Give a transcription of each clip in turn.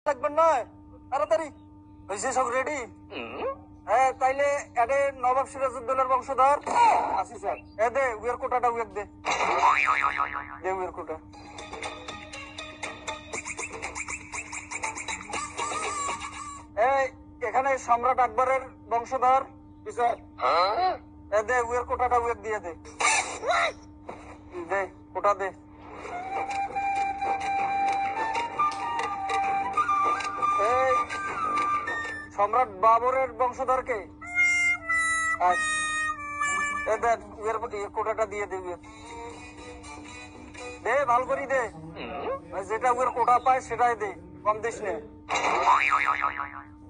থাকবেন নয়, তাড়াতাড়ি হয়েছে সব রেডি? হ্যাঁ, তাইলে এডে নবাব সিরাজউদ্দৌলার বংশধর আসি স্যার। এ দে উয়ের কোটাটা, উয়ের দে দে উয়ের কোটা। এই এখানে সম্রাট আকবরের বংশধর স্যার। এ দে উয়ের কোটাটা, উয়ের দিয়ে দে দে কোটা দে। এই সম্রাট বাবরের বংশধরকে দেন উয়ের কোটাটা দিয়ে দে, উয়ের দে ভাল করি দে, যেটা উয়ের কোটা পায় সেটাই দে, কম দিস নে।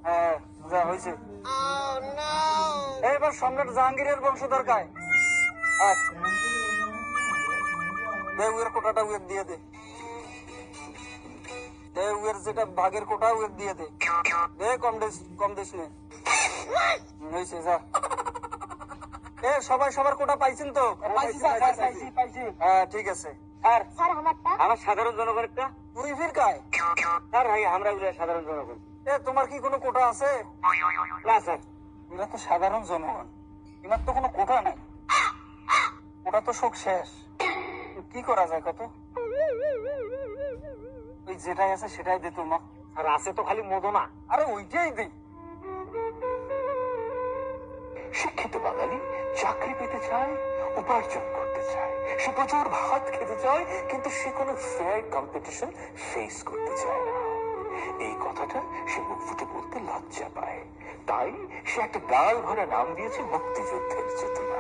হ্যাঁ যা হয়েছে। এবার সম্রাট জাহাঙ্গীরের বংশধর কায়, দে উয়ের কোটাটা উয়ের দিয়ে দে, দে উয়ের যেটা ভাগের কোটা উয়ের দিয়ে দে, দে কম দিস নে, হয়েছে যা। এ সবাই সবার কোটা পাইছেন তো? হ্যাঁ ঠিক আছে। আমার সাধারণ জনগণেরটা তুই ফির কায় স্যার? ভাই আমরা সাধারণ জনগণ। এ তোমার কি কোনো কোটা আছে? না স্যার, এরা তো সাধারণ জনগণ, এনার তো কোনো কোটা নাই, কোটা তো শোক শেষ। কি করা যায় কত? ওই যেটাই আছে সেটাই দে তোমার। আর আছে তো খালি মোদনা, আরে ওইটাই দে। শিক্ষিত বাঙালি চাকরি পেতে চায়, উপার্জন করতে চায়, সে প্রচুর ভাত খেতে চায়, কিন্তু সে কোনো ফেয়ার কম্পিটিশন ফেস করতে চায় না। এই কথাটা সে মুখ ফুটে বলতে লজ্জা পায়, তাই সে একটা ডাল ভরা নাম দিয়েছে মুক্তিযুদ্ধের চেতনা।